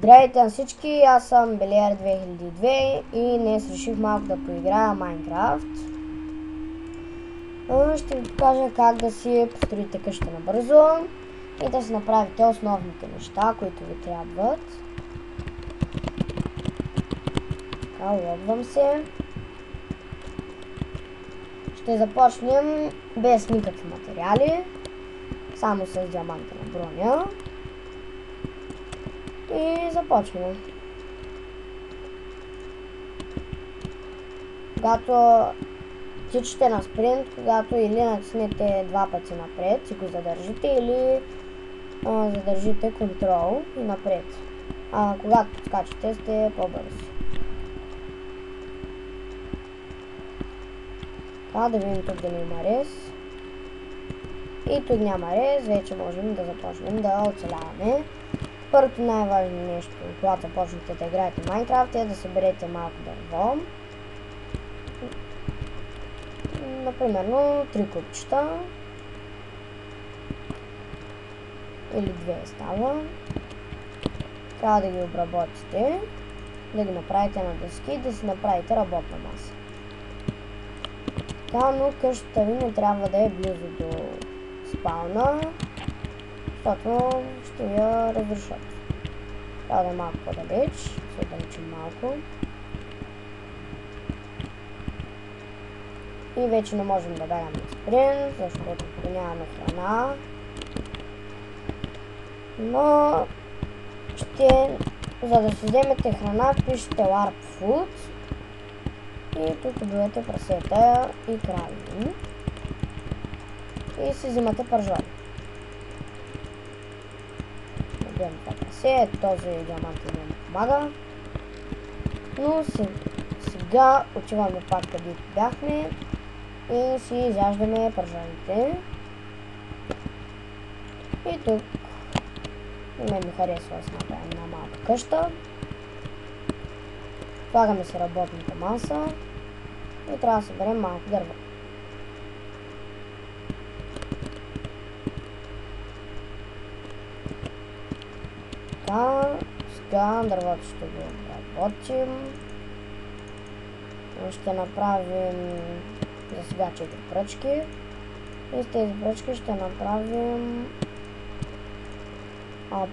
Здравейте на всички, аз съм Белиар 2002 и днес реших малко да поиграя Майнкрафт. Ще ви покажа как да си построите къща набързо и да си направите основните неща, които ви трябват. Така, логвам се. Ще започнем без никакви материали, само с диамантна броня. И започваме. Когато тичате на спринт, когато или натиснете два пъти напред и го задържите, или задържите контрол и напред. Когато подскачате, сте по-бързи. Така, да видим тук дали има рез. И тук няма рез, вече можем да започнем да оцеляваме. Първото най-важно нещо, когато започнете да играете Майнкрафт, е да съберете малко дърво. Например, 3 купчета. Или 2 става. Трябва да ги обработите, да ги направите на дъски и да си направите работна маса. Така, но къщата ви не трябва да е близо до спауна, защото ще я разрушат. Трябва да е малко по-далеч, се отдалечим малко. И вече не можем да бягаме на спринт, защото нямаме храна. Но за да си вземете храна, пишете LARP Food и тук убивате прасета и крави. И си взимате пържоли. Набивам това прасе, този диамант не помага. Но сега отиваме пак където бяхме и си изяждаме пържолите. И тук на мен ми харесва да си направим една малка къща. Слагаме си работната маса и трябва да съберем малко дърво. Така, сега дървото ще го обработим. Ще направим за сега 4 пръчки. И с тези пръчки ще направим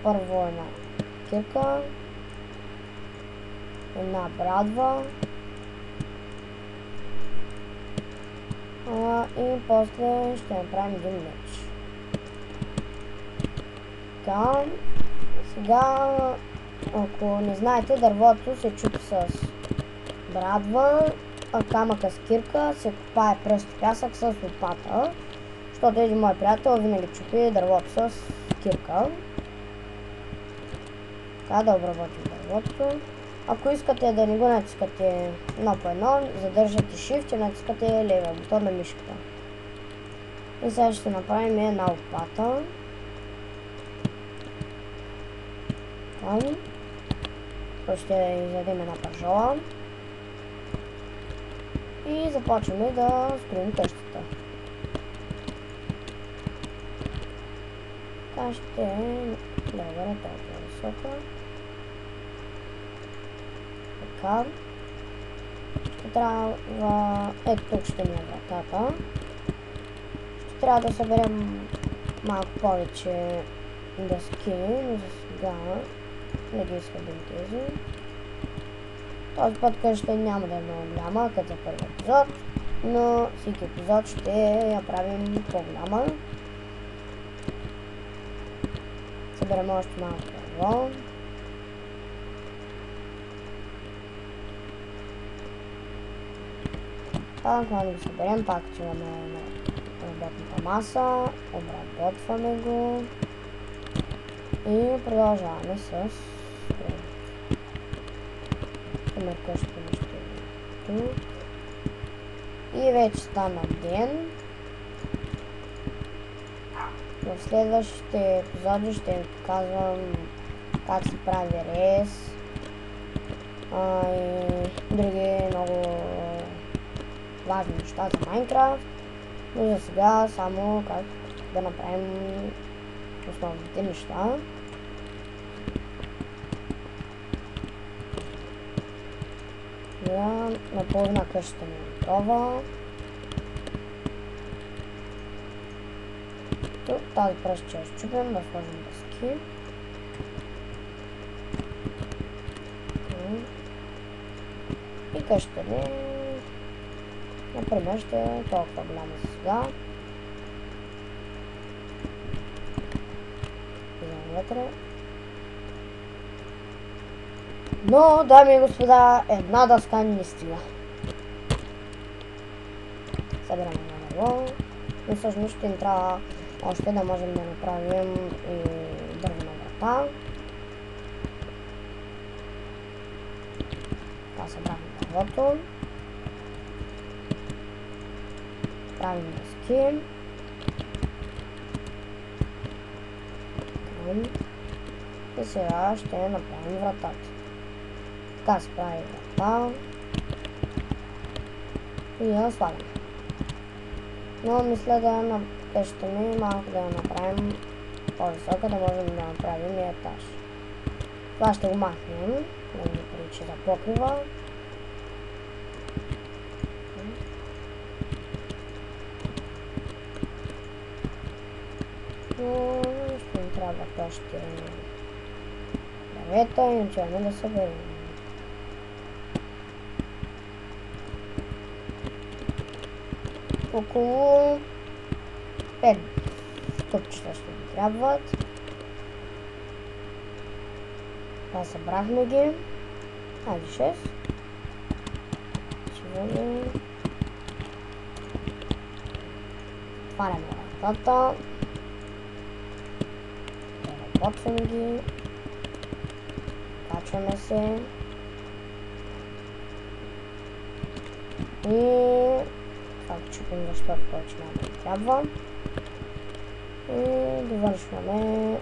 първо една кирка, една брадва и после ще направим един меч. Така, сега, ако не знаете, дървото се чупи с брадва, камъка с кирка, се копае пръст и пясък с лопата, защото един мой приятел винаги чупи дървото с кирка. Така, да обработим дървото. Ако искате да не го натискате едно по едно, задържате Shift и натискате левия бутон на мишката. И сега ще направим една лопата. Там. Ще изядем една пържола. И започваме да строим къщата. Така ще е толкова висока. Така. Ще трябва... Ето тук ще ми е вратата. Ще трябва да съберем малко повече дъски, но за сега не ги изхъбим тези. Този път къщата няма да е много голяма, като за първи епизод, но всеки епизод ще я правим по-голяма. Съберем още малко дърво. Така, когато го съберем, пак отиваме на работната маса, обработваме го и продължаваме с къщата ни ще е тук. И вече стана ден. В следващите епизоди ще ви показвам как се прави рез и други много важни неща за Майнкрафт, но за сега само как да направим основните неща. Сега наполовина къщата ми е готова. Тук тази пръст ще изчупим, да сложим дъски. И къщата ни, например, ще е толкова голяма сега. Влизам вътре. Но, дами и господа, една дъска не стига. Събираме наново. И всъщност ще ни трябва още да можем да направим и дървена врата. Така, събрахме дървото. Правим дъски. И сега ще направим вратата. Така се прави врата. И я слагаме. Но мисля да на къщата ми малко да я направим по-висока, да можем да направим и етаж. Това ще го махнем, да ни прилича за покрива. Но ще ни трябват още дървета и начинаме да съберем. Около 5 стъпчета ще ни трябват. Това събрахме ги. Хайде 6. Чиваме. Отваряме вратата. Работваме ги. Качваме се. И това чупим, защото повече няма да ни трябва. И довършваме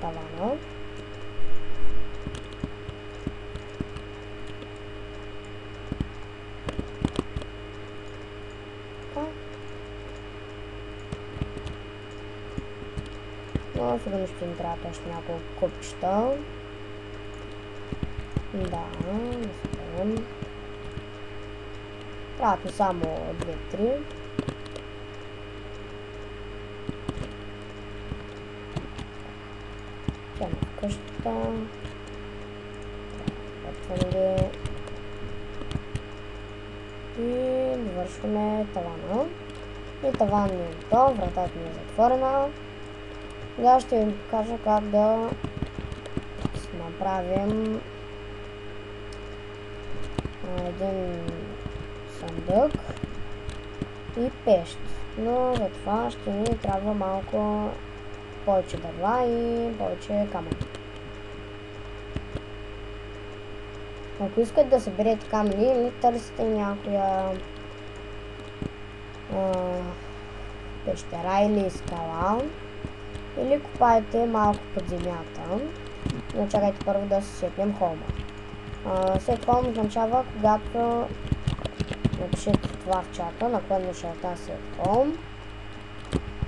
тавана. Но сигурно ще ни трябва още няколко купчета. Да съберем. Трябват ми само 2-3. Тяме в къщата. Отвърваме ги. И довършваме тавана. И таван ни е готов, вратата ни е затворена. Сега ще ви покажа как да направим един съндък и пещ. Но за това ще ни трябва малко повече дърва и повече камъни. Ако искате да съберете камъни или търсите някоя пещера или скала, или копаете малко под земята, но чакайте първо да се сетнем холма. След холм означава, когато напишете това в чата, наклонна черта след холм,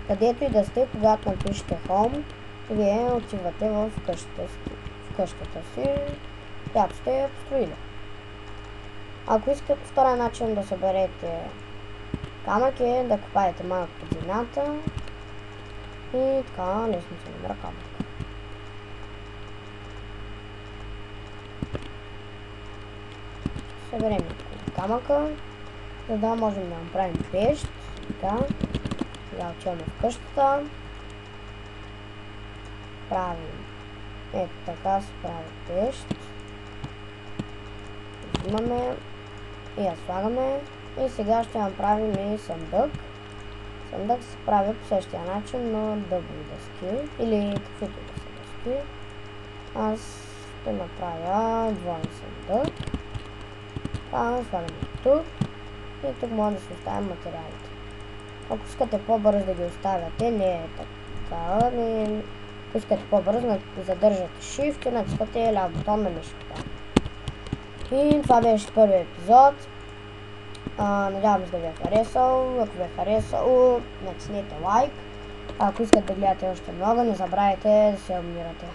където и да сте, когато напишете холм, вие отивате в къщата си, която сте построили. Ако искате втория начин да съберете камък е да копаете малко под земята и така лесно се набира камък. Съберем камъка, за да можем да направим пещ. Така, сега отиваме в къщата. Правим. Ето така се прави пещ. Взимаме и я слагаме. И сега ще направим и съндък. Съндък се прави по същия начин, но дъбови дъски или каквито да са дъски. Аз ще направя двоен съндък. Така, слагаме тук. И тук може да се оставим материалите. Ако искате по-бързо да ги оставяте, не е така. Ако искате по-бързо, задържате Shift и натискате ляв бутон на мишката. И това беше първият епизод. Надявам се да ви е харесал. Ако ви е харесал, натиснете лайк. Ако искате да гледате още много, не забравяйте да се абонирате.